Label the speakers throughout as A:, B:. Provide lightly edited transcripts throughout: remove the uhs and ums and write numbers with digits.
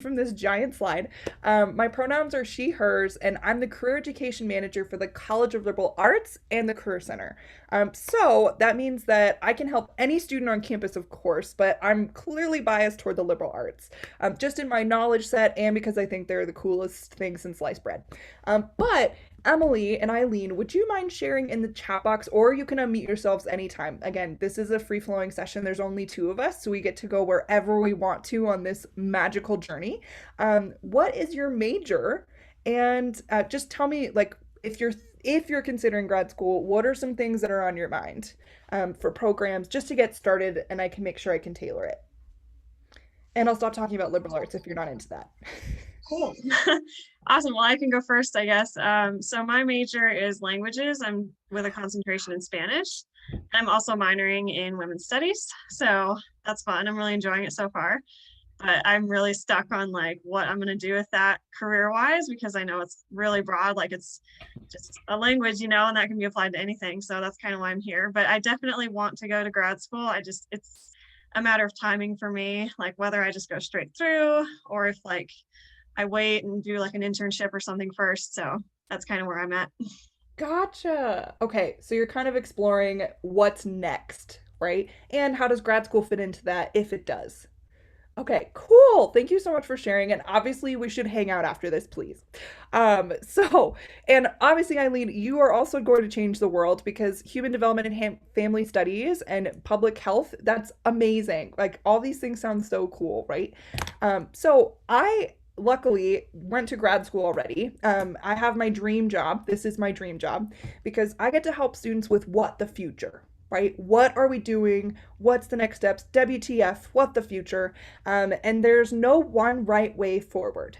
A: from this giant slide. My pronouns are she, hers, and I'm the career education manager for the College of Liberal Arts and the Career Center. So that means that I can help any student on campus, of course, but I'm clearly biased toward the liberal arts, just in my knowledge set and because I think they're the coolest thing since sliced bread. But Emily and Eileen, would you mind sharing in the chat box, or you can unmute yourselves anytime? Again, this is a free flowing session. There's only two of us, so we get to go wherever we want to on this magical journey. What is your major? And just tell me, like, if you're considering grad school, what are some things that are on your mind for programs just to get started, and I can make sure I can tailor it. And I'll stop talking about liberal arts if you're not into that.
B: Cool. Awesome. Well, I can go first, I guess. So my major is languages. I'm with a concentration in Spanish. I'm also minoring in women's studies. So that's fun. I'm really enjoying it so far. But I'm really stuck on like what I'm going to do with that career-wise, because I know it's really broad. Like it's just a language, and that can be applied to anything. So that's kind of why I'm here. But I definitely want to go to grad school. It's a matter of timing for me, like whether I just go straight through or if like I wait and do like an internship or something first. So that's kind of where I'm at.
A: Gotcha. Okay, so you're kind of exploring what's next, right? And how does grad school fit into that if it does? Okay, cool. Thank you so much for sharing. And obviously, we should hang out after this, please. And obviously, Eileen, you are also going to change the world because human development and family studies and public health, that's amazing. Like, all these things sound so cool, right? So I luckily went to grad school already. I have my dream job. This is my dream job because I get to help students with what the future, right? What are we doing? What's the next steps? WTF? What the future? And there's no one right way forward.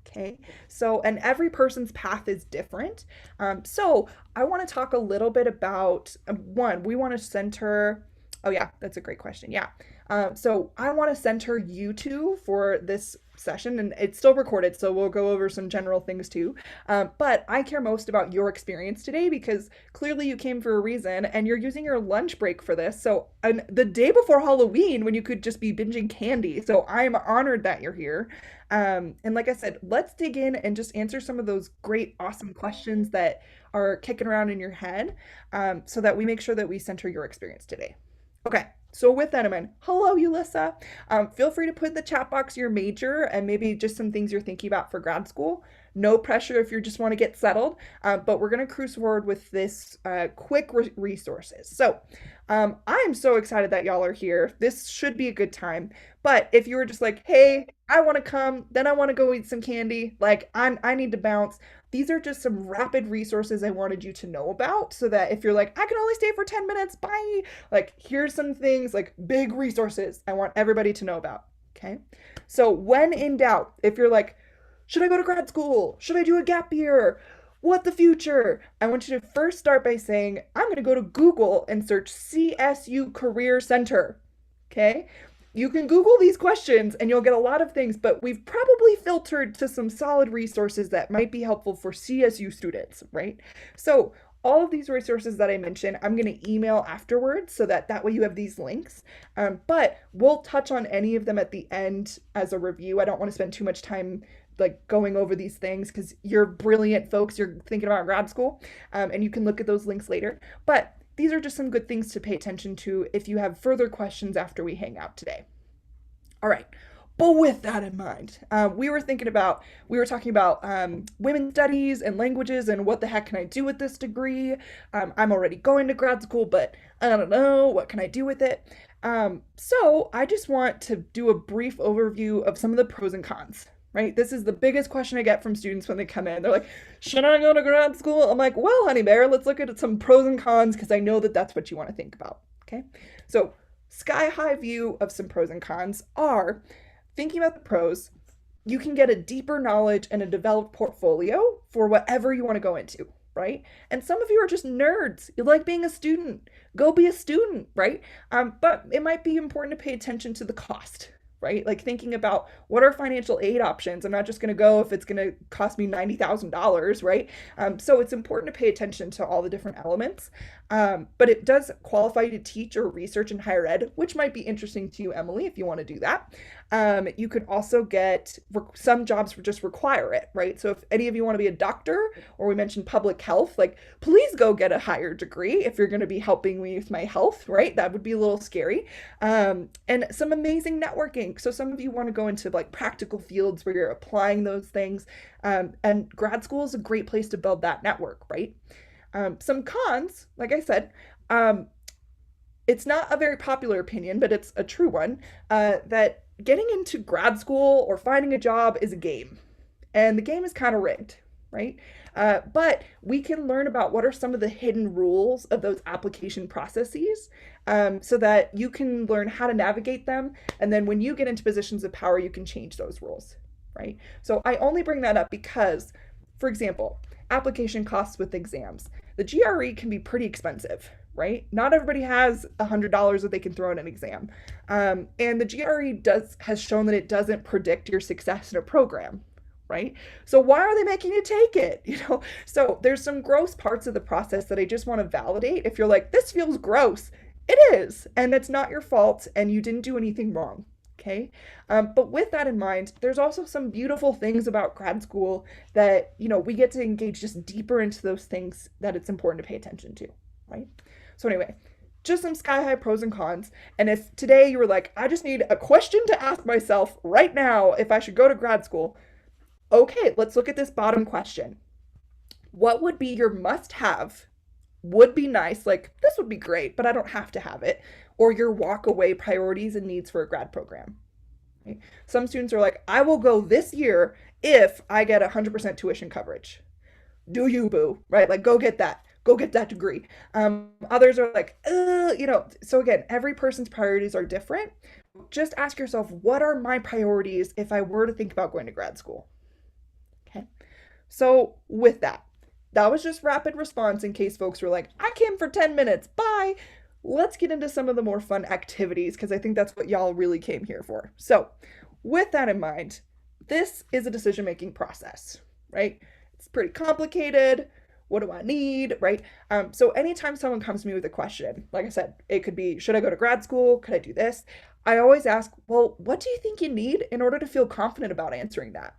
A: Okay. So, and every person's path is different. So, I want to talk a little bit about one, we want to center. Oh, yeah, that's a great question. Yeah. So, I want to center you two for this session, and it's still recorded, so we'll go over some general things too. But I care most about your experience today because clearly you came for a reason and you're using your lunch break for this. So, and the day before Halloween when you could just be binging candy. So, I'm honored that you're here. And like I said, let's dig in and just answer some of those great, awesome questions that are kicking around in your head so that we make sure that we center your experience today. Okay, so with that in mind, hello, Ulissa. Feel free to put in the chat box your major and maybe just some things you're thinking about for grad school. No pressure if you just want to get settled, but we're going to cruise forward with this quick resources. So I'm so excited that y'all are here. This should be a good time. But if you were just like, hey, I want to come, then I want to go eat some candy, like I need to bounce. These are just some rapid resources I wanted you to know about so that if you're like, I can only stay for 10 minutes, bye. Like, here's some things, like big resources I want everybody to know about. Okay. So when in doubt, if you're like, should I go to grad school? Should I do a gap year? What the future? I want you to first start by saying, I'm going to go to Google and search CSU Career Center. Okay. You can Google these questions and you'll get a lot of things, but we've probably filtered to some solid resources that might be helpful for CSU students, right? So all of these resources that I mentioned, I'm going to email afterwards so that way you have these links. But we'll touch on any of them at the end as a review. I don't want to spend too much time like going over these things because you're brilliant folks. You're thinking about grad school, and you can look at those links later. But these are just some good things to pay attention to if you have further questions after we hang out today. All right. But with that in mind, we were talking about women's studies and languages and what the heck can I do with this degree? I'm already going to grad school, but I don't know, what can I do with it? So I just want to do a brief overview of some of the pros and cons, right? This is the biggest question I get from students when they come in. They're like, should I go to grad school? I'm like, well, honey bear, let's look at some pros and cons because I know that that's what you want to think about, okay? So sky high view of some pros and cons are thinking about the pros, you can get a deeper knowledge and a developed portfolio for whatever you want to go into, right? And some of you are just nerds. You like being a student. Go be a student, right? But it might be important to pay attention to the cost, right? Like thinking about what are financial aid options. I'm not just going to go if it's going to cost me $90,000, right? So it's important to pay attention to all the different elements. But it does qualify you to teach or research in higher ed, which might be interesting to you, Emily, if you want to do that. You could also get some jobs just require it, right? So if any of you want to be a doctor, or we mentioned public health, like please go get a higher degree if you're going to be helping me with my health, right? That would be a little scary. And some amazing networking. So some of you want to go into like practical fields where you're applying those things. And grad school is a great place to build that network, right? Some cons, like I said, it's not a very popular opinion, but it's a true one, that getting into grad school or finding a job is a game. And the game is kind of rigged, right? But we can learn about what are some of the hidden rules of those application processes, so that you can learn how to navigate them. And then when you get into positions of power, you can change those rules, right? So I only bring that up because, for example, application costs with exams. The GRE can be pretty expensive, right? Not everybody has $100 that they can throw in an exam. And the GRE has shown that it doesn't predict your success in a program, right? So why are they making you take it? So there's some gross parts of the process that I just want to validate. If you're like, this feels gross, it is, and it's not your fault, and you didn't do anything wrong. Okay. But with that in mind, there's also some beautiful things about grad school that, we get to engage just deeper into those things that it's important to pay attention to, right? So anyway, just some sky high pros and cons. And if today you were like, I just need a question to ask myself right now if I should go to grad school, okay, let's look at this bottom question. What would be your must have? Would be nice, like this would be great, but I don't have to have it, or your walk away priorities and needs for a grad program. Okay? Some students are like, I will go this year if I get 100% tuition coverage. Do you, boo, right? Like, go get that degree. Others are like, so again, every person's priorities are different. Just ask yourself, what are my priorities if I were to think about going to grad school? Okay. So with that was just rapid response in case folks were like, I came for 10 minutes. Bye. Let's get into some of the more fun activities because I think that's what y'all really came here for. So with that in mind, this is a decision-making process, right? It's pretty complicated. What do I need, right? So anytime someone comes to me with a question, like I said, it could be, should I go to grad school? Could I do this? I always ask, well, what do you think you need in order to feel confident about answering that,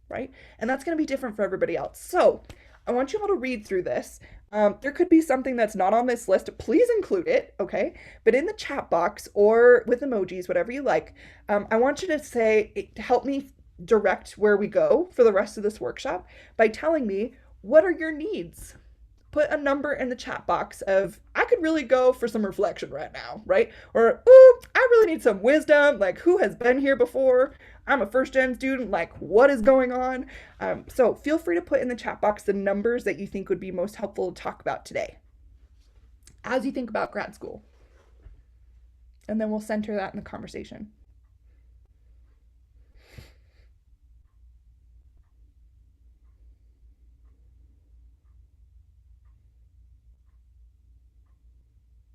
A: right? And that's going to be different for everybody else. So I want you all to read through this. There could be something that's not on this list. Please include it, okay? But in the chat box or with emojis, whatever you like, I want you to say, help me direct where we go for the rest of this workshop by telling me, what are your needs? Put a number in the chat box of, I could really go for some reflection right now, right? Or, ooh, I really need some wisdom. Like, who has been here before? I'm a first gen student. Like, what is going on? So feel free to put in the chat box the numbers that you think would be most helpful to talk about today as you think about grad school. And then we'll center that in the conversation.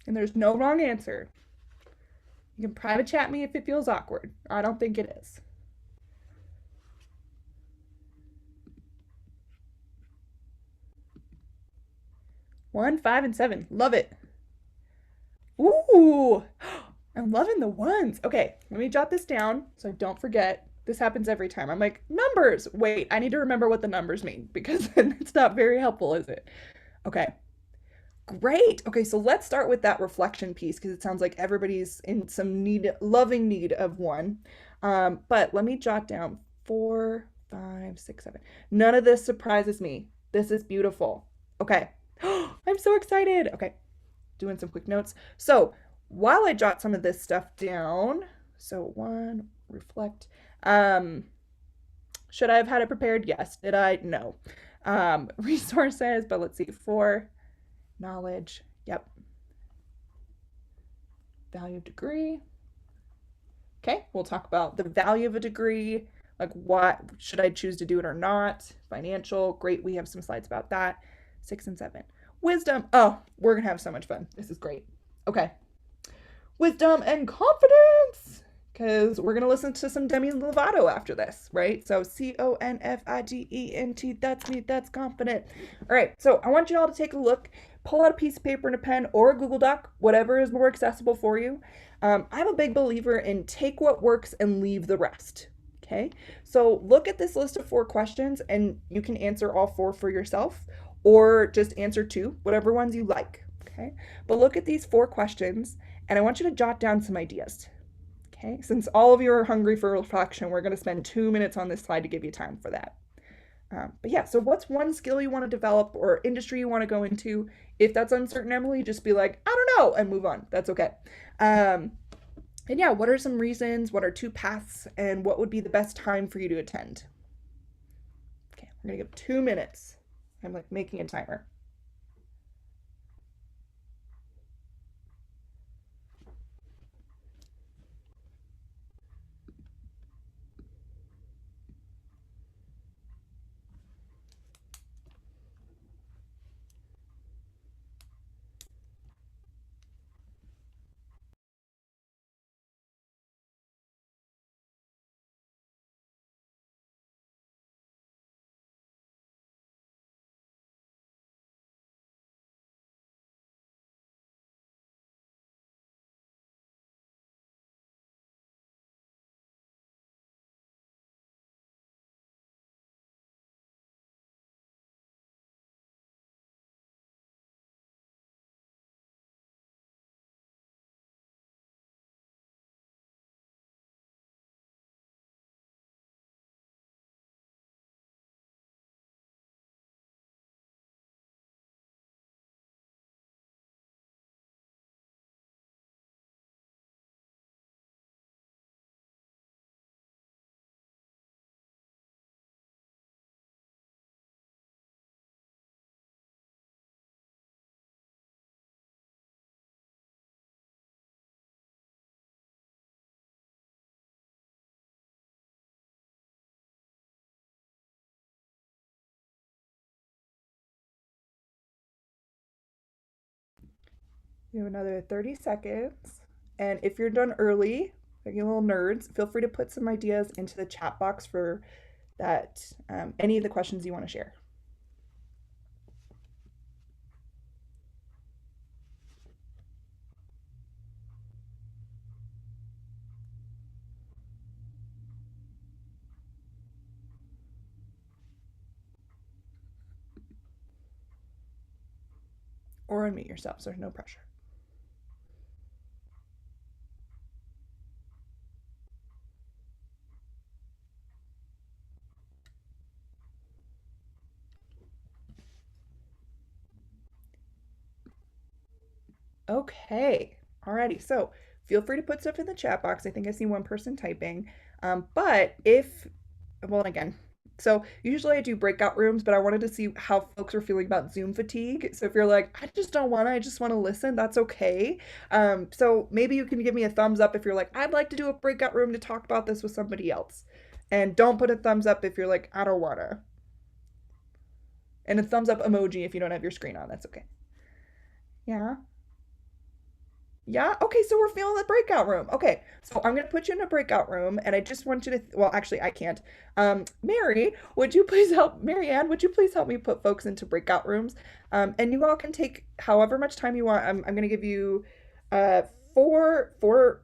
A: And there's no wrong answer. You can private chat me if it feels awkward. I don't think it is. 1, 5, and 7. Love it. Ooh, I'm loving the ones. Okay, let me jot this down so I don't forget. This happens every time. I'm like, numbers. Wait, I need to remember what the numbers mean because it's not very helpful, is it? Okay. Great. Okay, so let's start with that reflection piece because it sounds like everybody's in some loving need of one. But let me jot down 4, 5, 6, 7. None of this surprises me. This is beautiful. Okay. I'm so excited. Okay, doing some quick notes. So while I jot some of this stuff down, so 1, reflect. Should I have had it prepared? Yes. Did I? No. Resources, but let's see. 4. Knowledge, yep. Value of degree. Okay, we'll talk about the value of a degree, like what should I choose to do it or not. Financial, great, we have some slides about that. 6 and 7. Wisdom, oh, we're gonna have so much fun. This is great. Okay. Wisdom and confidence. because we're going to listen to some Demi Lovato after this, right? So Confident, that's me, that's confident. All right, so I want you all to take a look, pull out a piece of paper and a pen or a Google Doc, whatever is more accessible for you. I'm a big believer in take what works and leave the rest. Okay, so look at this list of 4 questions and you can answer all 4 for yourself or just answer 2, whatever ones you like. Okay, but look at these 4 questions and I want you to jot down some ideas. Okay, since all of you are hungry for reflection, we're going to spend 2 minutes on this slide to give you time for that. But yeah, so what's one skill you want to develop or industry you want to go into? If that's uncertain, Emily, just be like, I don't know, and move on. That's okay. Um, and yeah, what are some reasons? What are 2 paths? And what would be the best time for you to attend? Okay, we're going to give 2 minutes. I'm like making a timer. You have another 30 seconds. And if you're done early, like you little nerds, feel free to put some ideas into the chat box for that, any of the questions you want to share. Or unmute yourself, so there's no pressure. Okay. Alrighty. So feel free to put stuff in the chat box. I think I see one person typing. But if, well, again, so usually I do breakout rooms, but I wanted to see how folks are feeling about Zoom fatigue. So if you're like, I just don't want to, I just want to listen, that's okay. So maybe you can give me a thumbs up if you're like, I'd like to do a breakout room to talk about this with somebody else. And don't put a thumbs up if you're like, I don't want to. And a thumbs up emoji if you don't have your screen on. That's okay. Yeah. Yeah. Okay. So we're feeling the breakout room. Okay. So I'm going to put you in a breakout room and I just want you to, well, actually, I can't. Mary, would you please help, Mary Ann, would you please help me put folks into breakout rooms? And you all can take however much time you want. I'm going to give you uh, 4 to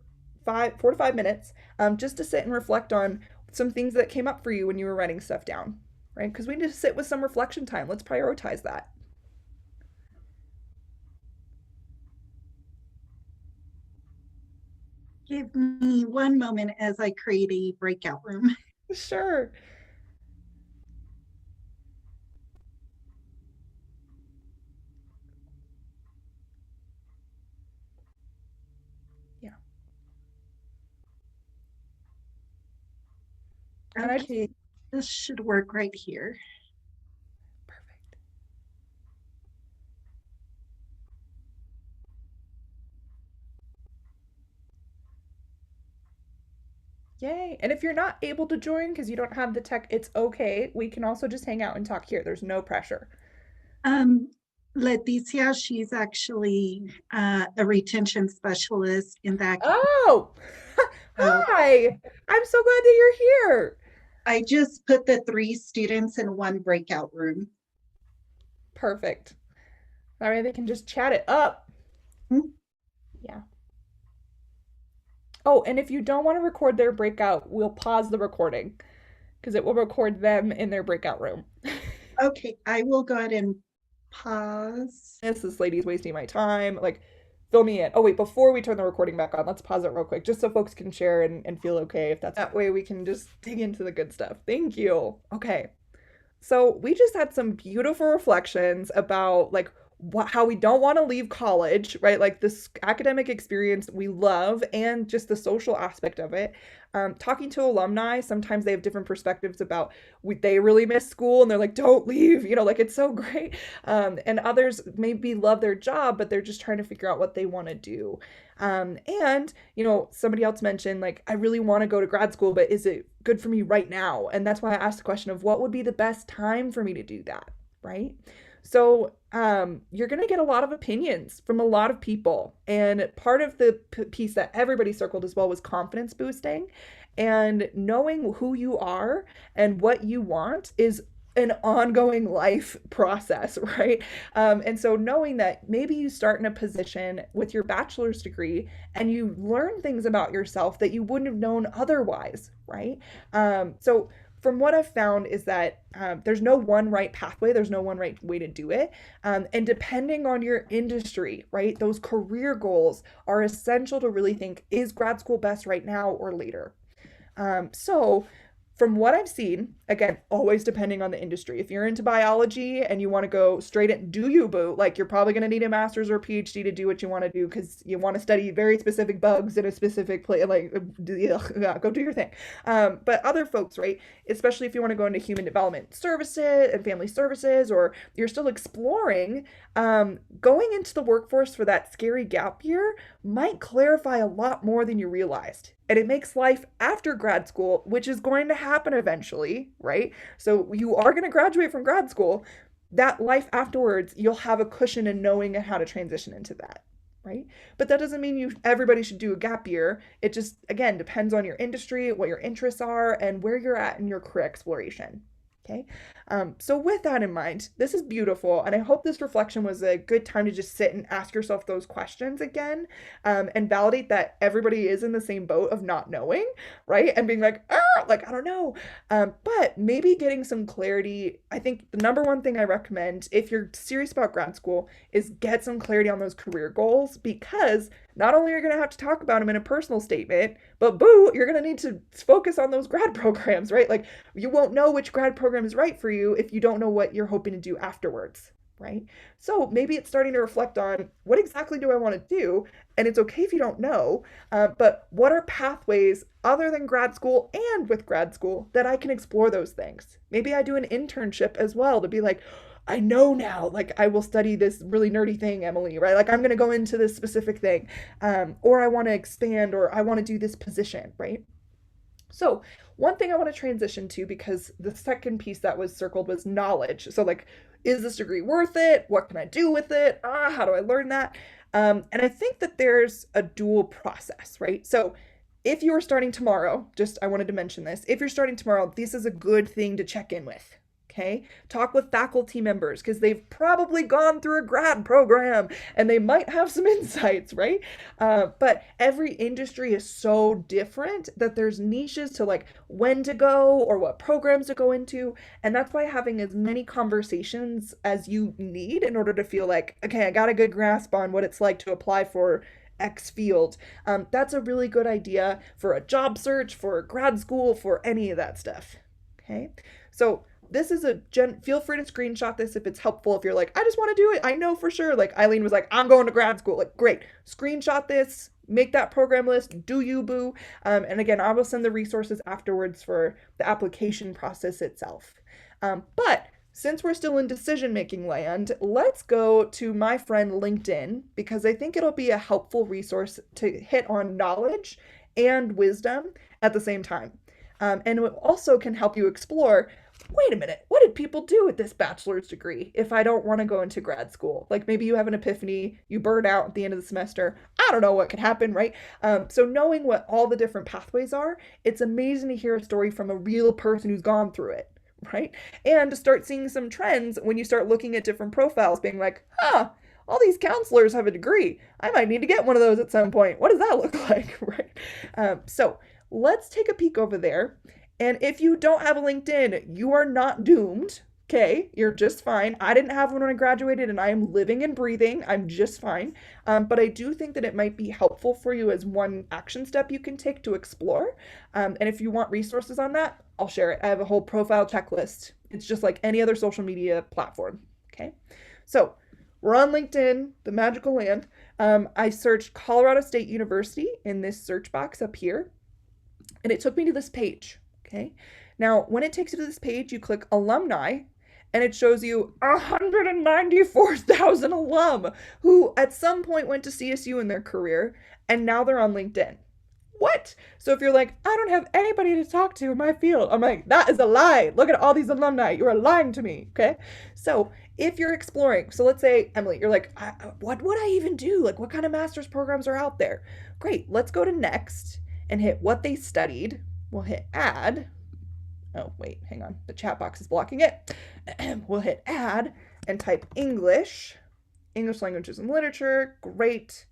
A: 5 minutes just to sit and reflect on some things that came up for you when you were writing stuff down, right? Because we need to sit with some reflection time. Let's prioritize that.
C: Give me one moment as I create a breakout room.
A: Sure. Yeah. And I just,
C: Okay, this should work right here.
A: perfect. Yay. And if you're not able to join because you don't have the tech, it's okay. We can also just hang out and talk here. There's no pressure.
C: Um, Leticia, she's actually a retention specialist in that.
A: Oh,
C: Oh,
A: Hi. I'm so glad that you're here.
C: I just put the 3 students in one breakout room.
A: Perfect. That way they can just chat it up.
C: Hmm.
A: Yeah. Oh, and if you don't want to record their breakout, we'll pause the recording because it will record them in their breakout room.
C: Okay, I will go ahead and pause.
A: This lady's wasting my time. Like, fill me in. Oh, wait, before we turn the recording back on, let's pause it real quick just so folks can share and feel okay if that's that way we can just dig into the good stuff. Thank you. Okay. So we just had some beautiful reflections about like how we don't want to leave college, right? Like this academic experience we love and just the social aspect of it. Talking to alumni, sometimes they have different perspectives about they really miss school and they're like, don't leave, like it's so great. And others maybe love their job, but they're just trying to figure out what they want to do. And somebody else mentioned like, I really want to go to grad school, but is it good for me right now? And that's why I asked the question of what would be the best time for me to do that, right? So you're going to get a lot of opinions from a lot of people. And part of the piece that everybody circled as well was confidence boosting. And knowing who you are and what you want is an ongoing life process, right? And so knowing that maybe you start in a position with your bachelor's degree and you learn things about yourself that you wouldn't have known otherwise, right? So from what I've found is that there's no one right pathway, there's no one right way to do it. And depending on your industry, right, those career goals are essential to really think, is grad school best right now or later? So from what I've seen, again, always depending on the industry. If you're into biology and you want to go straight in, do you boo? Like you're probably going to need a master's or a PhD to do what you want to do because you want to study very specific bugs in a specific place. Like, yeah, go do your thing. But other folks, right, especially if you want to go into human development services and family services, or you're still exploring, going into the workforce for that scary gap year might clarify a lot more than you realized. And it makes life after grad school, which is going to happen eventually, right? So you are going to graduate from grad school. That life afterwards, you'll have a cushion in knowing how to transition into that, right? But that doesn't mean everybody should do a gap year. It just, again, depends on your industry, what your interests are, and where you're at in your career exploration. Okay. So with that in mind, this is beautiful. And I hope this reflection was a good time to just sit and ask yourself those questions again, and validate that everybody is in the same boat of not knowing, right? And being like, like, I don't know. But maybe getting some clarity. I think the number one thing I recommend if you're serious about grad school is get some clarity on those career goals, because not only are you going to have to talk about them in a personal statement, but boo, you're going to need to focus on those grad programs, right? Like you won't know which grad program is right for you if you don't know what you're hoping to do afterwards, right? So maybe it's starting to reflect on what exactly do I want to do? And it's okay if you don't know, but what are pathways other than grad school and with grad school that I can explore those things? Maybe I do an internship as well to be like, I know now, like I will study this really nerdy thing, Emily, right? Like I'm going to go into this specific thing, or I want to expand, or I want to do this position, right? So one thing I want to transition to, because the second piece that was circled was knowledge. So like, is this degree worth it? What can I do with it? How do I learn that? And I think that there's a dual process, right? So if you are starting tomorrow, just I wanted to mention this. If you're starting tomorrow, this is a good thing to check in with. Okay, talk with faculty members because they've probably gone through a grad program and they might have some insights, right? But every industry is so different that there's niches to like when to go or what programs to go into. And that's why having as many conversations as you need in order to feel like, okay, I got a good grasp on what it's like to apply for X field. That's a really good idea for a job search, for grad school, for any of that stuff. Okay, so this is feel free to screenshot this if it's helpful. If you're like, I just want to do it, I know for sure. Like Eileen was like, I'm going to grad school. Like, great. Screenshot this, make that program list, do you boo. And again, I will send the resources afterwards for the application process itself. But since we're still in decision-making land, let's go to my friend LinkedIn, because I think it'll be a helpful resource to hit on knowledge and wisdom at the same time. And it also can help you explore, wait a minute, what what did people do with this bachelor's degree if I don't want to go into grad school? Like maybe you have an epiphany, you burn out at the end of the semester. I don't know what could happen, right? So knowing what all the different pathways are, it's amazing to hear a story from a real person who's gone through it, right? And to start seeing some trends when you start looking at different profiles, being like, all these counselors have a degree. I might need to get one of those at some point. What does that look like, right? So let's take a peek over there. And if you don't have a LinkedIn, you are not doomed. Okay, you're just fine. I didn't have one when I graduated, and I am living and breathing. I'm just fine. But I do think that it might be helpful for you as one action step you can take to explore. And if you want resources on that, I'll share it. I have a whole profile checklist. It's just like any other social media platform. Okay, so we're on LinkedIn, the magical land. I searched Colorado State University in this search box up here, and it took me to this page. Okay, now when it takes you to this page, you click alumni, and it shows you 194,000 alum who at some point went to CSU in their career, and now they're on LinkedIn. What? So if you're like, I don't have anybody to talk to in my field, I'm like, that is a lie. Look at all these alumni. You are lying to me. Okay. So if you're exploring, so let's say, Emily, you're like, what would I even do? Like, what kind of master's programs are out there? Great. Let's go to next and hit what they studied. We'll hit add. Oh, wait, hang on. The chat box is blocking it. We'll hit add and type English languages and literature. Great.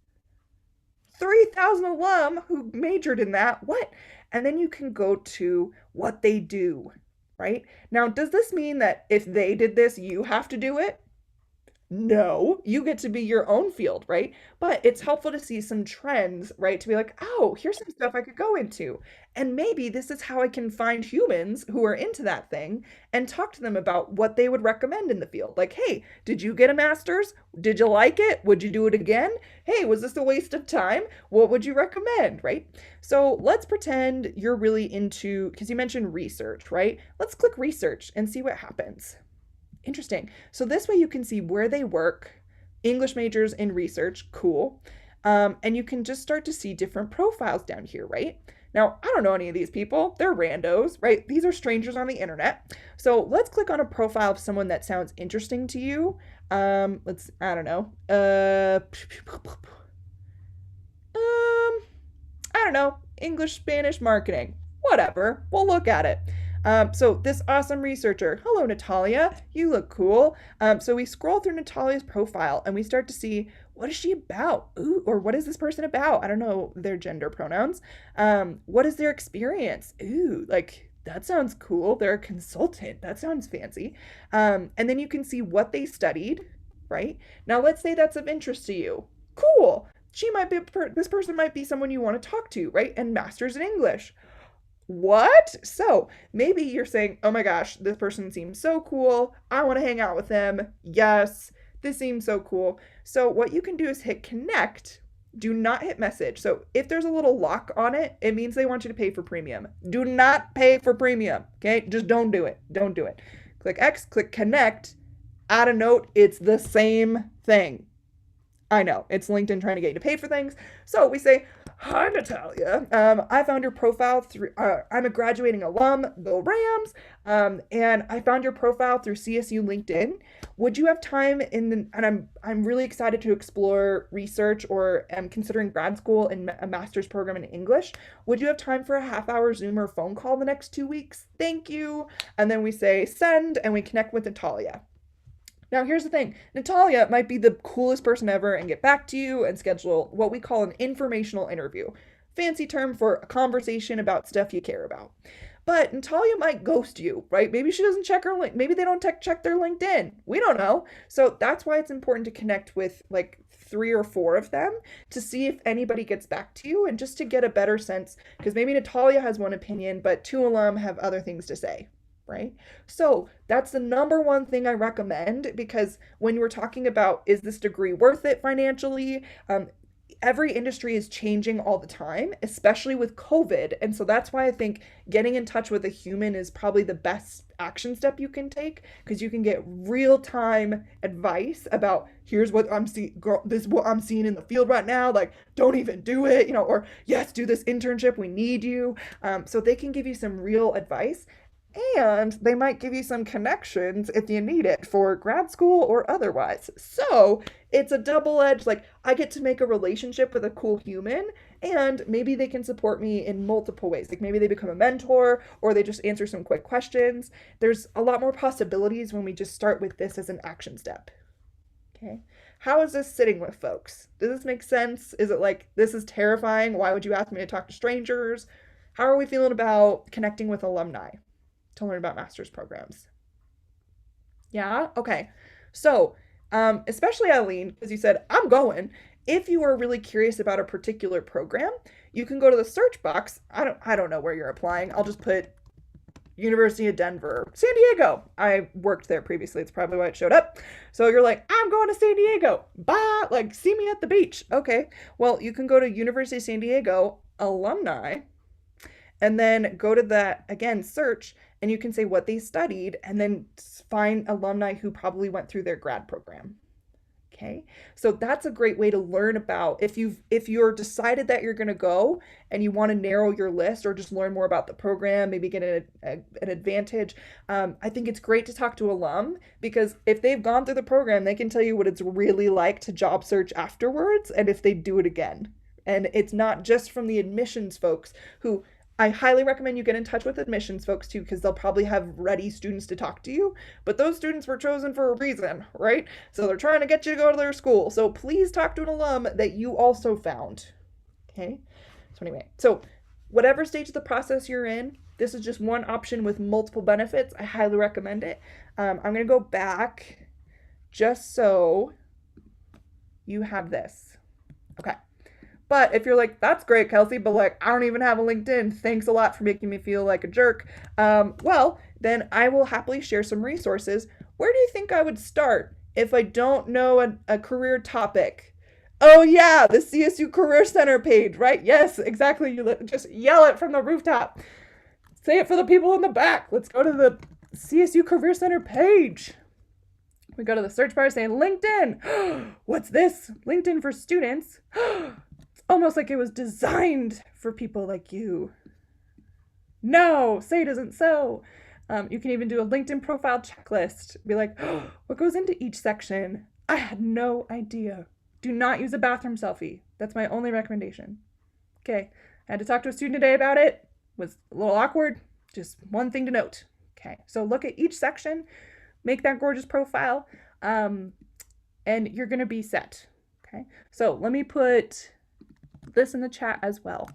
A: 3,000 alum who majored in that. What? And then you can go to what they do, right? Now, does this mean that if they did this, you have to do it? No, you get to be your own field, right? But it's helpful to see some trends, right? To be like, oh, here's some stuff I could go into. And maybe this is how I can find humans who are into that thing and talk to them about what they would recommend in the field. Like, hey, did you get a master's? Did you like it? Would you do it again? Hey, was this a waste of time? What would you recommend, right? So let's pretend you're really into, because you mentioned research, right? Let's click research and see what happens. Interesting. So this way you can see where they work, English majors in research, cool. And you can just start to see different profiles down here, right? Now, I don't know any of these people. They're randos, right? These are strangers on the internet. So let's click on a profile of someone that sounds interesting to you. I don't know. I don't know. English, Spanish marketing, whatever. We'll look at it. So this awesome researcher, hello Natalia, you look cool. So we scroll through Natalia's profile and we start to see, what is she about? Ooh, or what is this person about? I don't know their gender pronouns. What is their experience? Ooh, like that sounds cool. They're a consultant. That sounds fancy. And then you can see what they studied, right? Now let's say that's of interest to you. Cool. This person might be someone you want to talk to, right? And master's in English. What? So maybe you're saying, oh my gosh, this person seems so cool. I want to hang out with them. Yes, this seems so cool. So what you can do is hit connect. Do not hit message. So if there's a little lock on it, it means they want you to pay for premium. Do not pay for premium. Okay. Just don't do it. Don't do it. Click X, click connect, add a note. It's the same thing. I know it's LinkedIn trying to get you to pay for things. So we say, hi, Natalia. I found your profile through, I'm a graduating alum, go Rams. And I found your profile through CSU LinkedIn. Would you have time and I'm really excited to explore research or am considering grad school and a master's program in English. Would you have time for a half-hour Zoom or phone call the next 2 weeks? Thank you. And then we say send and we connect with Natalia. Now, here's the thing. Natalia might be the coolest person ever and get back to you and schedule what we call an informational interview. Fancy term for a conversation about stuff you care about. But Natalia might ghost you, right? Maybe she doesn't check her link. Maybe they don't check their LinkedIn. We don't know. So that's why it's important to connect with like 3 or 4 of them to see if anybody gets back to you and just to get a better sense, because maybe Natalia has one opinion, but 2 alum have other things to say. Right? So that's the number one thing I recommend, because when we're talking about, is this degree worth it financially? Every industry is changing all the time, especially with COVID. And so that's why I think getting in touch with a human is probably the best action step you can take, because you can get real-time advice about, here's what I'm seeing, girl, this is what I'm seeing in the field right now. Like, don't even do it, or yes, do this internship. We need you. So they can give you some real advice. and they might give you some connections if you need it for grad school or otherwise. So it's a double-edged, like, I get to make a relationship with a cool human, and maybe they can support me in multiple ways. Like maybe they become a mentor, or they just answer some quick questions. There's a lot more possibilities when we just start with this as an action step. Okay. How is this sitting with folks? Does this make sense? Is it like, this is terrifying? Why would you ask me to talk to strangers? How are we feeling about connecting with alumni to learn about master's programs? Yeah? Okay. So, especially Eileen, because you said, I'm going. If you are really curious about a particular program, you can go to the search box. I don't know where you're applying. I'll just put University of Denver, San Diego. I worked there previously. It's probably why it showed up. So you're like, I'm going to San Diego. Bye. Like, see me at the beach. Okay. Well, you can go to University of San Diego alumni and then go to that, again, search, and you can say what they studied and then find alumni who probably went through their grad program. Okay. So that's a great way to learn about if you're decided that you're going to go and you want to narrow your list or just learn more about the program, maybe get an advantage. I think it's great to talk to alum, because if they've gone through the program, they can tell you what it's really like to job search afterwards and if they do it again. And it's not just from the admissions folks who, I highly recommend you get in touch with admissions folks too, because they'll probably have ready students to talk to you. But those students were chosen for a reason, right? So they're trying to get you to go to their school. So please talk to an alum that you also found. Okay? So anyway, so whatever stage of the process you're in, this is just one option with multiple benefits. I highly recommend it. I'm going to go back just so you have this. Okay. But if you're like, that's great, Kelsey, but like, I don't even have a LinkedIn. Thanks a lot for making me feel like a jerk. Well, then I will happily share some resources. Where do you think I would start if I don't know a career topic? Oh yeah, the CSU Career Center page, right? Yes, exactly. You just yell it from the rooftop. Say it for the people in the back. Let's go to the CSU Career Center page. We go to the search bar saying LinkedIn. What's this? LinkedIn for students. Almost like it was designed for people like you. No, say it isn't so. You can even do a LinkedIn profile checklist. Be like, oh, what goes into each section? I had no idea. Do not use a bathroom selfie. That's my only recommendation. Okay, I had to talk to a student today about it. Was a little awkward. Just one thing to note. Okay, so look at each section, make that gorgeous profile, and you're gonna be set. Okay, so let me put this in the chat as well.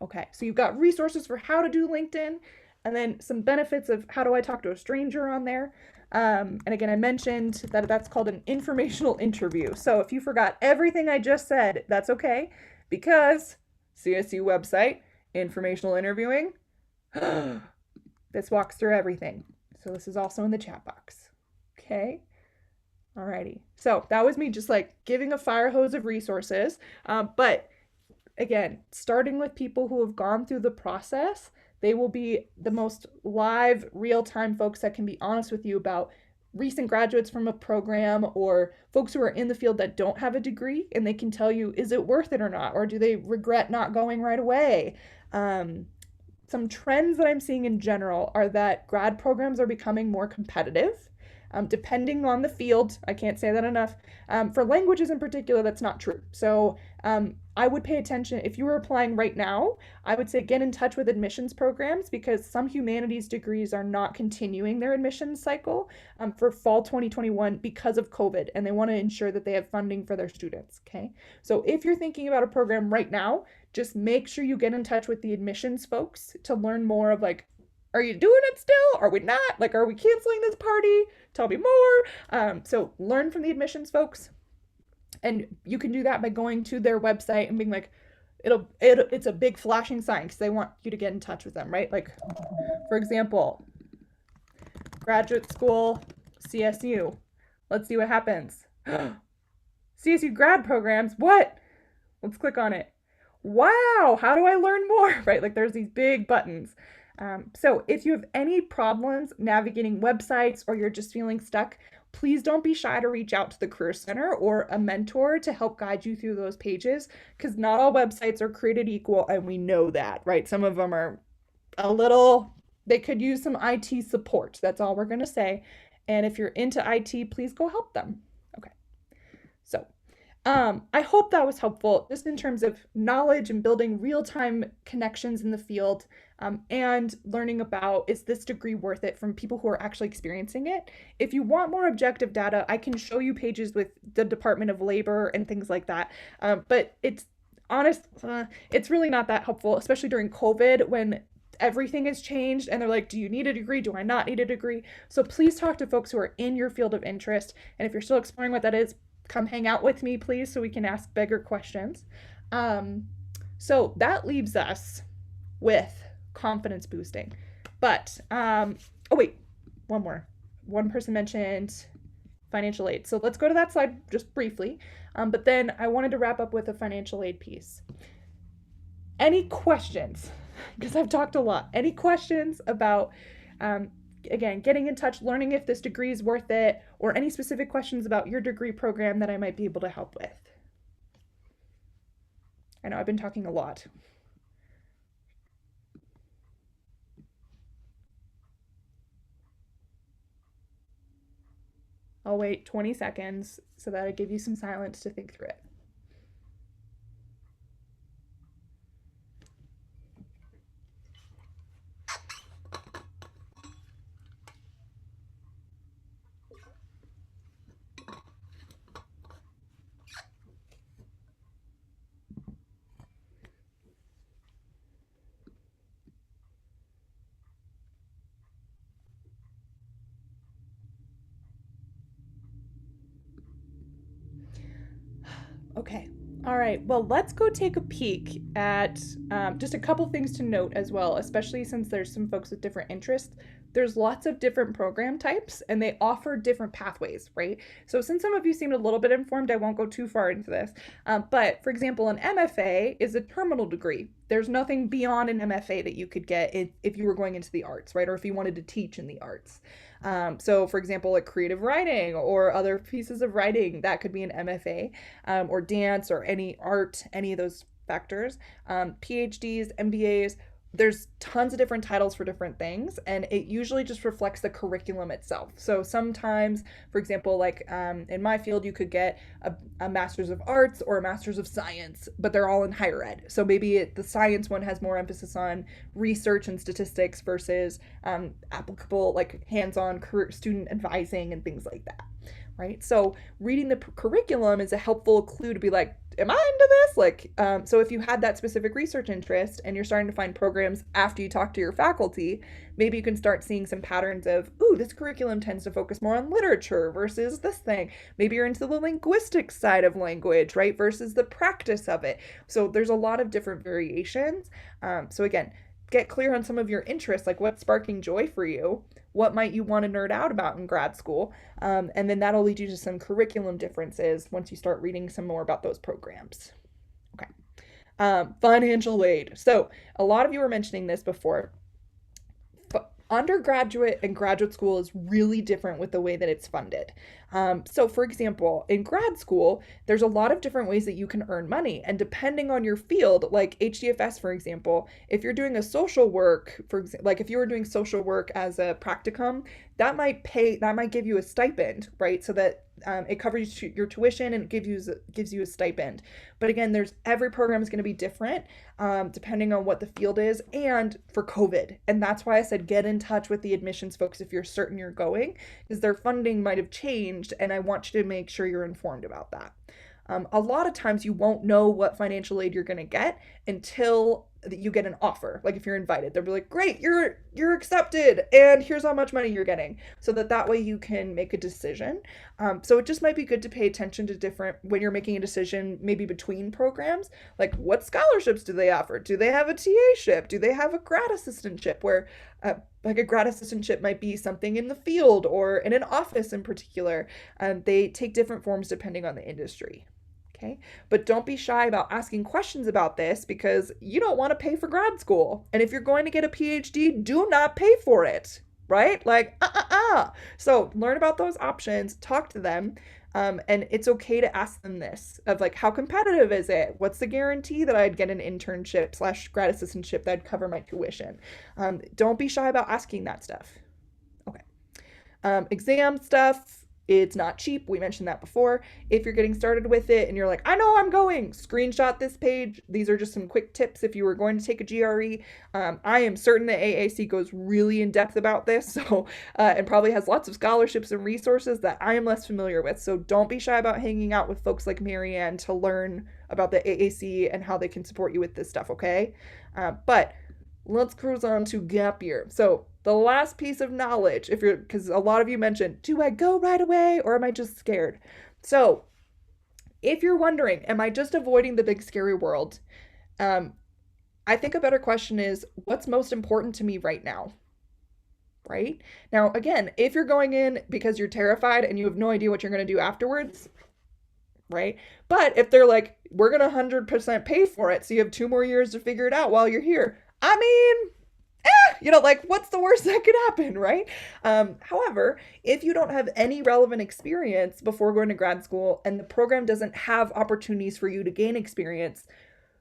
A: Okay, so you've got resources for how to do LinkedIn, and then some benefits of how do I talk to a stranger on there. And again, I mentioned that that's called an informational interview. So if you forgot everything I just said, that's okay, because CSU website, informational interviewing, this walks through everything. So this is also in the chat box. Okay. Alrighty. So that was me just like giving a fire hose of resources. But again, starting with people who have gone through the process, they will be the most live, real-time folks that can be honest with you about recent graduates from a program or folks who are in the field that don't have a degree, and they can tell you, is it worth it or not? Or do they regret not going right away? Some trends that I'm seeing in general are that grad programs are becoming more competitive. Depending on the field, I can't say that enough. For languages in particular, that's not true. So I would pay attention. If you were applying right now, I would say get in touch with admissions programs, because some humanities degrees are not continuing their admissions cycle for fall 2021 because of COVID, and they want to ensure that they have funding for their students, okay? So if you're thinking about a program right now, just make sure you get in touch with the admissions folks to learn more of like, are you doing it still? Are we not? Like, are we canceling this party? Tell me more. So learn from the admissions folks. And you can do that by going to their website and being like, it's a big flashing sign because they want you to get in touch with them, right? Like, for example, graduate school, CSU. Let's see what happens. CSU grad programs, what? Let's click on it. Wow, how do I learn more? Right, like there's these big buttons. So if you have any problems navigating websites or you're just feeling stuck, please don't be shy to reach out to the Career Center or a mentor to help guide you through those pages, because not all websites are created equal, and we know that, right? Some of them are a little They could use some IT support. That's all we're going to say. And if you're into IT, please go help them. Okay. So, I hope that was helpful just in terms of knowledge and building real time connections in the field, and learning about, is this degree worth it, from people who are actually experiencing it. If you want more objective data, I can show you pages with the Department of Labor and things like that. But it's really not that helpful, especially during COVID when everything has changed and they're like, do you need a degree? Do I not need a degree? So please talk to folks who are in your field of interest. And if you're still exploring what that is, come hang out with me, please, so we can ask bigger questions. So that leaves us with confidence boosting. But, oh, wait, one more. One person mentioned financial aid. So let's go to that slide just briefly. But then I wanted to wrap up with a financial aid piece. Any questions? Because I've talked a lot. Any questions about, again, getting in touch, learning if this degree is worth it, or any specific questions about your degree program that I might be able to help with? I know I've been talking a lot. I'll wait 20 seconds so that I give you some silence to think through it. Okay. All right. Well, let's go take a peek at just a couple things to note as well, especially since there's some folks with different interests. There's lots of different program types and they offer different pathways, right? So since some of you seemed a little bit informed, I won't go too far into this. But for example, an MFA is a terminal degree. There's nothing beyond an MFA that you could get if you were going into the arts, right? Or if you wanted to teach in the arts. So for example, like creative writing or other pieces of writing, that could be an MFA, or dance or any art, any of those factors. PhDs, MBAs, there's tons of different titles for different things, and it usually just reflects the curriculum itself. So sometimes, for example, like in my field, you could get a master's of arts or a master's of science, but they're all in higher ed. So maybe the science one has more emphasis on research and statistics versus applicable, like hands-on student advising and things like that, right? So reading the curriculum is a helpful clue to be like, am I into this? Like, so if you had that specific research interest and you're starting to find programs after you talk to your faculty, maybe you can start seeing some patterns of, ooh, this curriculum tends to focus more on literature versus this thing. Maybe you're into the linguistic side of language, right? Versus the practice of it. So there's a lot of different variations. So again, get clear on some of your interests, like what's sparking joy for you. What might you want to nerd out about in grad school? And then that'll lead you to some curriculum differences once you start reading some more about those programs. Okay. Financial aid. So a lot of you were mentioning this before. Undergraduate and graduate school is really different with the way that it's funded. So for example, in grad school, there's a lot of different ways that you can earn money. And depending on your field, like HDFS, for example, if you're doing a social work, like if you were doing social work as a practicum, that might give you a stipend, right? So that it covers your tuition and it gives you a stipend. But again, every program is going to be different depending on what the field is and for COVID. And that's why I said get in touch with the admissions folks if you're certain you're going, because their funding might have changed and I want you to make sure you're informed about that. A lot of times you won't know what financial aid you're going to get until you get an offer. Like if you're invited, they'll be like, great, you're accepted and here's how much money you're getting, so that way you can make a decision. So it just might be good to pay attention to when you're making a decision, maybe between programs, like what scholarships do they offer? Do they have a TA-ship? Do they have a grad assistantship where like a grad assistantship might be something in the field or in an office in particular. They take different forms depending on the industry. Okay, but don't be shy about asking questions about this because you don't want to pay for grad school. And if you're going to get a PhD, do not pay for it, right? Like, So learn about those options, talk to them. And it's okay to ask them this of like, how competitive is it? What's the guarantee that I'd get an internship slash grad assistantship that'd cover my tuition? Don't be shy about asking that stuff. Okay. Exam stuff, it's not cheap. We mentioned that before. If you're getting started with it and you're like, I know I'm going, screenshot this page. These are just some quick tips if you were going to take a GRE. I am certain that AAC goes really in depth about this, so and probably has lots of scholarships and resources that I am less familiar with. So don't be shy about hanging out with folks like Marianne to learn about the AAC and how they can support you with this stuff, okay? But let's cruise on to gap year. So the last piece of knowledge, if you're, because a lot of you mentioned, do I go right away or am I just scared? So if you're wondering, am I just avoiding the big scary world? I think a better question is, what's most important to me right now? Right? Now, again, if you're going in because you're terrified and you have no idea what you're going to do afterwards, right? But if they're like, we're going to 100% pay for it, so you have 2 more years to figure it out while you're here. I mean, like, what's the worst that could happen, right? However, if you don't have any relevant experience before going to grad school and the program doesn't have opportunities for you to gain experience,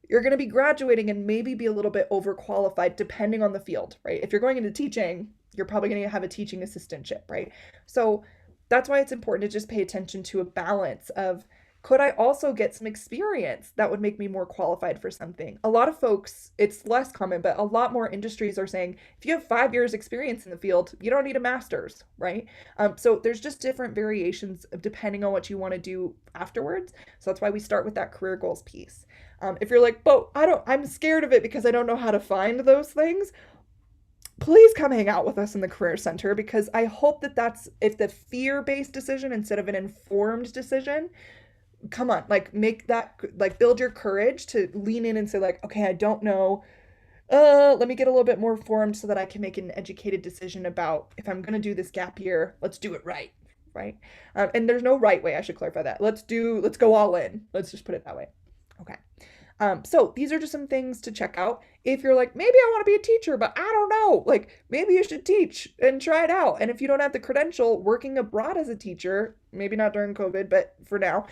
A: you're going to be graduating and maybe be a little bit overqualified depending on the field, right? If you're going into teaching, you're probably going to have a teaching assistantship, right? So that's why it's important to just pay attention to a balance of, could I also get some experience that would make me more qualified for something? A lot of folks, it's less common, but a lot more industries are saying, if you have 5 years experience in the field, you don't need a master's, right? So there's just different variations of depending on what you want to do afterwards. So that's why we start with that career goals piece. If you're like, Bo, I'm scared of it because I don't know how to find those things, please come hang out with us in the Career Center, because I hope that that's, if the fear-based decision instead of an informed decision, come on, like, make that, like, build your courage to lean in and say, like, okay, I don't know, let me get a little bit more informed so that I can make an educated decision about if I'm going to do this gap year, let's do it right. And there's no right way, I should clarify that. Let's go all in. Let's just put it that way. Okay. So these are just some things to check out. If you're like, maybe I want to be a teacher, but I don't know, like, maybe you should teach and try it out. And if you don't have the credential, working abroad as a teacher, maybe not during COVID, but for now,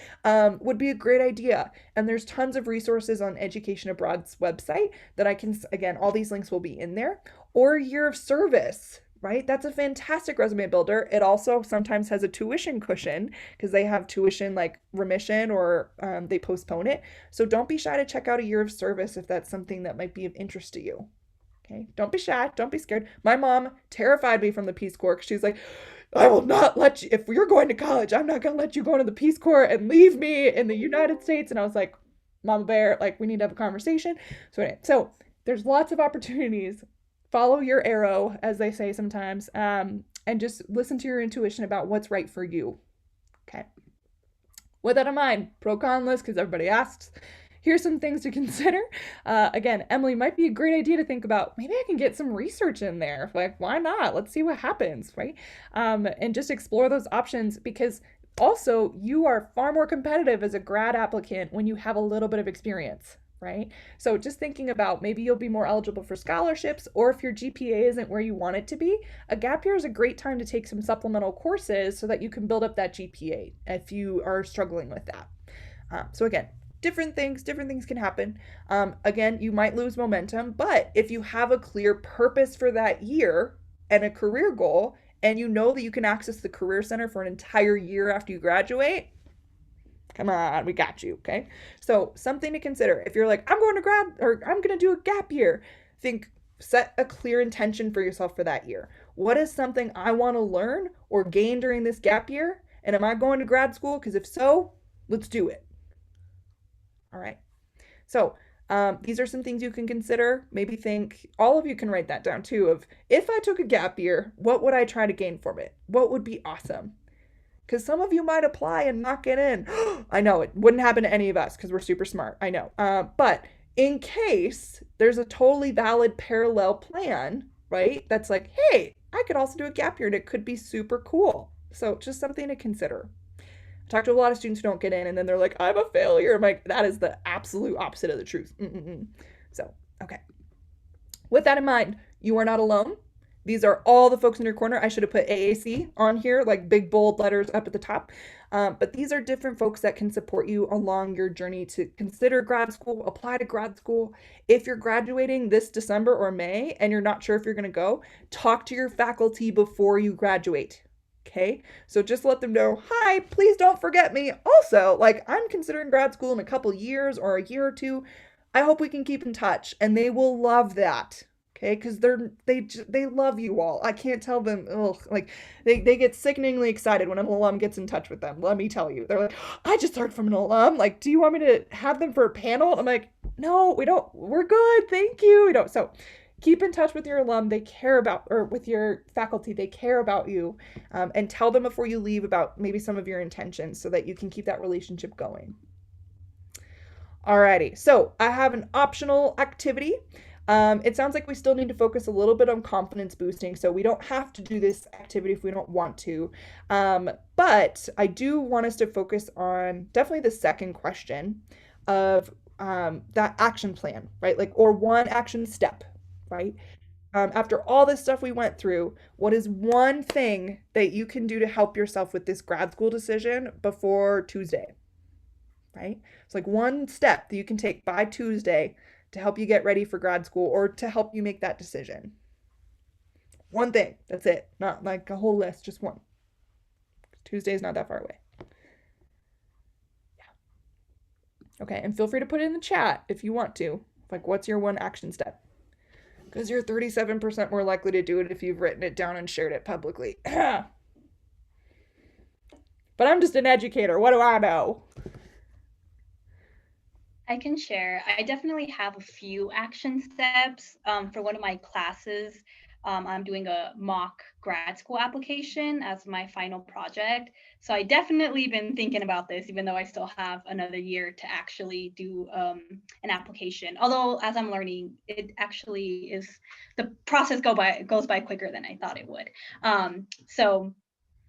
A: would be a great idea. And there's tons of resources on Education Abroad's website that I can, again, all these links will be in there. Or year of service, right? That's a fantastic resume builder. It also sometimes has a tuition cushion because they have tuition like remission or they postpone it. So don't be shy to check out a year of service if that's something that might be of interest to you. Okay. Don't be shy. Don't be scared. My mom terrified me from the Peace Corps because she's like, I will not let you, if you're going to college, I'm not going to let you go into the Peace Corps and leave me in the United States. And I was like, Mama Bear, like, we need to have a conversation. So anyway, so there's lots of opportunities. Follow your arrow, as they say sometimes, and just listen to your intuition about what's right for you. Okay. With that in mind, pro-con list, because everybody asks, here's some things to consider. Again, Emily, might be a great idea to think about, maybe I can get some research in there. Like, why not? Let's see what happens, right? And just explore those options, because also you are far more competitive as a grad applicant when you have a little bit of experience. Right? So just thinking about, maybe you'll be more eligible for scholarships, or if your GPA isn't where you want it to be, a gap year is a great time to take some supplemental courses so that you can build up that GPA if you are struggling with that. So again, different things can happen. Again, you might lose momentum, but if you have a clear purpose for that year and a career goal, and you know that you can access the Career Center for an entire year after you graduate, come on, we got you, okay? So something to consider. If you're like, I'm going to grad, or I'm going to do a gap year, set a clear intention for yourself for that year. What is something I want to learn or gain during this gap year? And am I going to grad school? Because if so, let's do it. All right. So these are some things you can consider. Maybe all of you can write that down too, of, if I took a gap year, what would I try to gain from it? What would be awesome? Because some of you might apply and not get in. I know it wouldn't happen to any of us because we're super smart. I know. But in case there's a totally valid parallel plan, right? That's like, hey, I could also do a gap year and it could be super cool. So just something to consider. I talk to a lot of students who don't get in and then they're like, I'm a failure. I'm like, that is the absolute opposite of the truth. So, okay. With that in mind, you are not alone. These are all the folks in your corner. I should have put AAC on here, like big bold letters up at the top. But these are different folks that can support you along your journey to consider grad school, apply to grad school. If you're graduating this December or May and you're not sure if you're going to go, talk to your faculty before you graduate. Okay, so just let them know, hi, please don't forget me. Also, like, I'm considering grad school in a couple years or a year or two. I hope we can keep in touch, and they will love that. Okay, because they love you all. I can't tell them. Ugh, like they get sickeningly excited when an alum gets in touch with them. Let me tell you, they're like, I just heard from an alum. Like, do you want me to have them for a panel? I'm like, no, we don't. We're good, thank you. We don't. So keep in touch with your alum. They care about, or with your faculty, they care about you, and tell them before you leave about maybe some of your intentions so that you can keep that relationship going. Alrighty, so I have an optional activity. It sounds like we still need to focus a little bit on confidence boosting, so we don't have to do this activity if we don't want to. But I do want us to focus on definitely the second question of that action plan, right? Like, or one action step, right? After all this stuff we went through, what is one thing that you can do to help yourself with this grad school decision before Tuesday, right? It's like one step that you can take by Tuesday to help you get ready for grad school or to help you make that decision. One thing, that's it. Not like a whole list, just one. Tuesday's not that far away. Yeah. Okay, and feel free to put it in the chat if you want to. Like, what's your one action step? Because you're 37% more likely to do it if you've written it down and shared it publicly. But I'm just an educator. What do I know?
D: I can share. I definitely have a few action steps. For one of my classes, I'm doing a mock grad school application as my final project. So I definitely been thinking about this, even though I still have another year to actually do an application. Although as I'm learning, it actually is, the process goes by quicker than I thought it would. So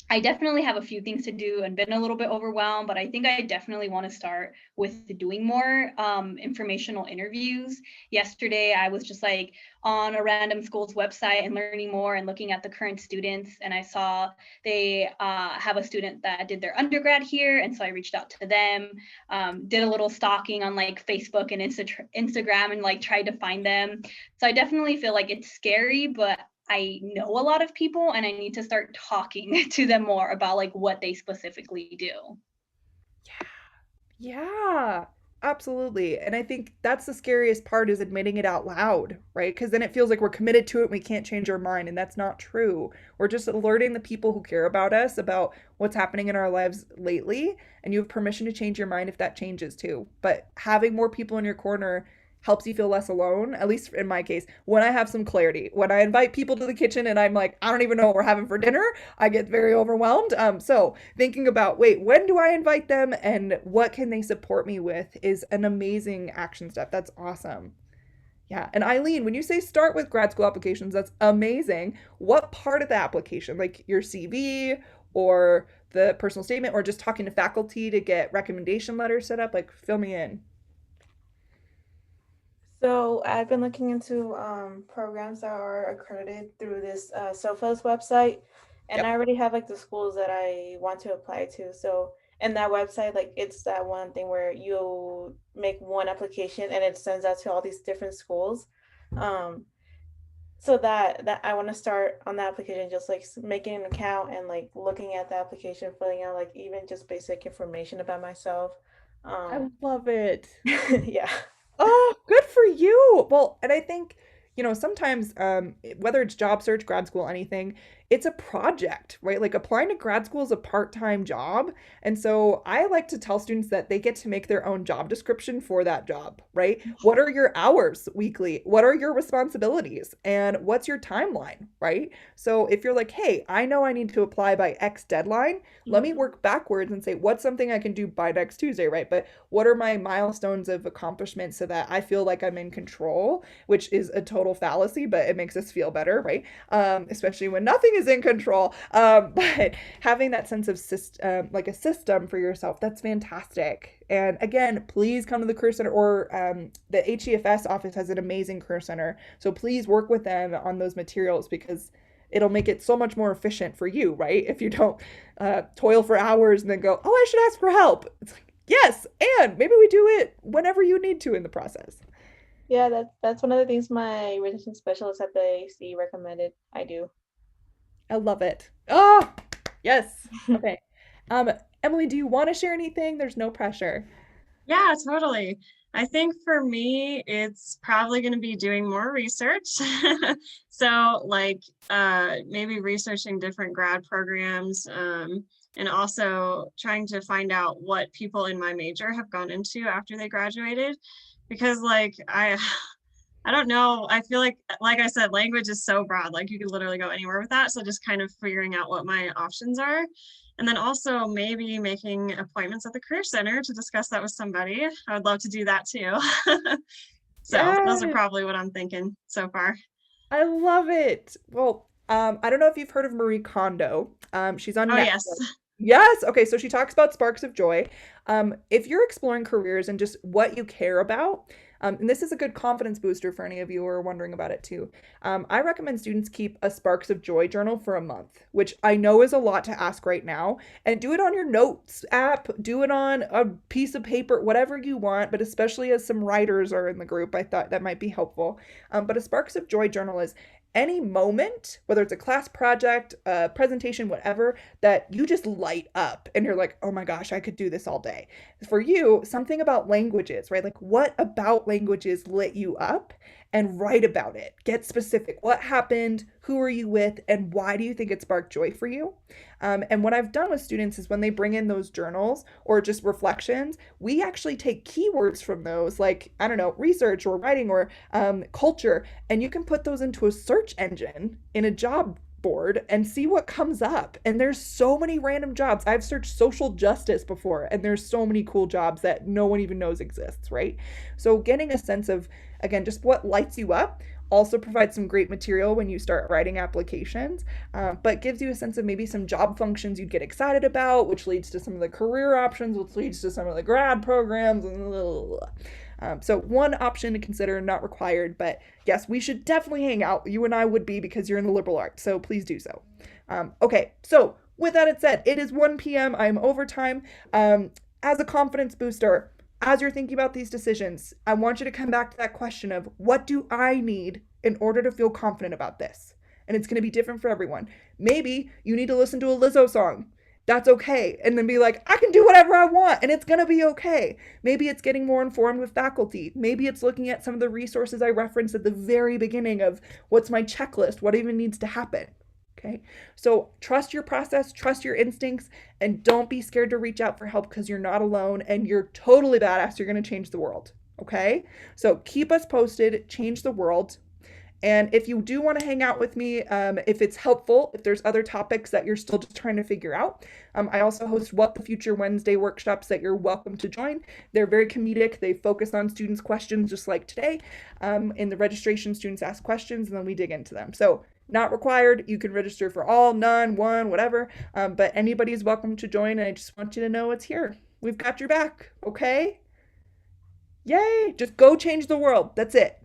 D: I definitely have a few things to do and been a little bit overwhelmed, but I think I definitely want to start with doing more informational interviews. Yesterday, I was just like on a random school's website and learning more and looking at the current students. And I saw they have a student that did their undergrad here. And so I reached out to them, did a little stalking on like Facebook and Instagram and like tried to find them. So I definitely feel like it's scary, but I know a lot of people and I need to start talking to them more about like what they specifically do.
A: Yeah, absolutely. And I think that's the scariest part is admitting it out loud, right? Because then it feels like we're committed to it and we can't change our mind. And that's not true. We're just alerting the people who care about us about what's happening in our lives lately. And you have permission to change your mind if that changes too. But having more people in your corner helps you feel less alone, at least in my case, when I have some clarity. When I invite people to the kitchen and I'm like, I don't even know what we're having for dinner, I get very overwhelmed. So thinking about, wait, when do I invite them and what can they support me with is an amazing action step. That's awesome. Yeah. And Eileen, when you say start with grad school applications, that's amazing. What part of the application, like your CV or the personal statement or just talking to faculty to get recommendation letters set up? Like, fill me in.
E: So I've been looking into programs that are accredited through this SOFA's website, and
A: Yep.
E: I already have like the schools that I want to apply to. So in that website, like it's that one thing where you make one application and it sends out to all these different schools. Um, so that I want to start on the application, just like making an account and like looking at the application, filling out like even just basic information about myself.
A: I
E: Um,
A: love it.
E: yeah.
A: Oh, good for you. Well, and I think, sometimes whether it's job search, grad school, anything, it's a project, right? Like applying to grad school is a part-time job. And so I like to tell students that they get to make their own job description for that job, right? What are your hours weekly? What are your responsibilities? And what's your timeline, right? So if you're like, hey, I know I need to apply by X deadline, let me work backwards and say, what's something I can do by next Tuesday, right? But what are my milestones of accomplishment so that I feel like I'm in control, which is a total fallacy, but it makes us feel better, right? Especially when nothing is in control. But having that sense of like a system for yourself, that's fantastic. And again, please come to the Career Center or the HEFS office has an amazing Career Center. So please work with them on those materials because it'll make it so much more efficient for you, right? If you don't toil for hours and then go, oh, I should ask for help. It's like, yes, and maybe we do it whenever you need to in the process.
E: Yeah, that's one of the things my retention specialist at the AAC recommended I do.
A: I love it. Oh, yes. Okay. Um, Emily, do you want to share anything? There's no pressure.
B: Yeah, totally. I think for me, it's probably going to be doing more research. So like maybe researching different grad programs, and also trying to find out what people in my major have gone into after they graduated. Because like I don't know, I feel like I said, language is so broad, like you could literally go anywhere with that. So just kind of figuring out what my options are. And then also maybe making appointments at the Career Center to discuss that with somebody. I would love to do that too. So those are
A: Yes,
B: probably what I'm thinking so far.
A: I love it. Well, I don't know if you've heard of Marie Kondo. She's on
B: Oh, yes.
A: Netflix. Yes. Okay. So she talks about sparks of joy. If you're exploring careers and just what you care about, and this is a good confidence booster for any of you who are wondering about it too. I recommend students keep a sparks of joy journal for a month, which I know is a lot to ask right now. And do it on your notes app, do it on a piece of paper, whatever you want. But especially as some writers are in the group, I thought that might be helpful. But a sparks of joy journal is any moment, whether it's a class project, a presentation, whatever, that you just light up and you're like, oh my gosh, I could do this all day. For you, something about languages, right? Like, what about languages lit you up? And write about it. Get specific. What happened? Who are you with? And why do you think it sparked joy for you? And what I've done with students is when they bring in those journals or just reflections, we actually take keywords from those, like, I don't know, research or writing or culture, and you can put those into a search engine in a job board and see what comes up. And there's so many random jobs. I've searched social justice before, and there's so many cool jobs that no one even knows exists, right? So getting a sense of, again, just what lights you up also provides some great material when you start writing applications, but gives you a sense of maybe some job functions you'd get excited about, which leads to some of the career options, which leads to some of the grad programs. So one option to consider, not required, but yes, we should definitely hang out. You and I would be because you're in the liberal arts, so please do so. Okay, so with that said, it is 1 p.m. I'm overtime. As a confidence booster, as you're thinking about these decisions, I want you to come back to that question of what do I need in order to feel confident about this? And it's going to be different for everyone. Maybe you need to listen to a Lizzo song. That's okay. And then be like, I can do whatever I want and it's going to be okay. Maybe it's getting more informed with faculty. Maybe it's looking at some of the resources I referenced at the very beginning of what's my checklist, what even needs to happen. Okay. So trust your process, trust your instincts, and don't be scared to reach out for help because you're not alone and you're totally badass. You're going to change the world. Okay. So keep us posted, change the world. And if you do want to hang out with me, if it's helpful, if there's other topics that you're still just trying to figure out, I also host What the Future Wednesday workshops that you're welcome to join. They're very comedic. They focus on students' questions just like today. In the registration, students ask questions and then we dig into them. So not required. You can register for all, none, one, whatever. But anybody is welcome to join. And I just want you to know it's here. We've got your back. Okay? Yay. Just go change the world. That's it.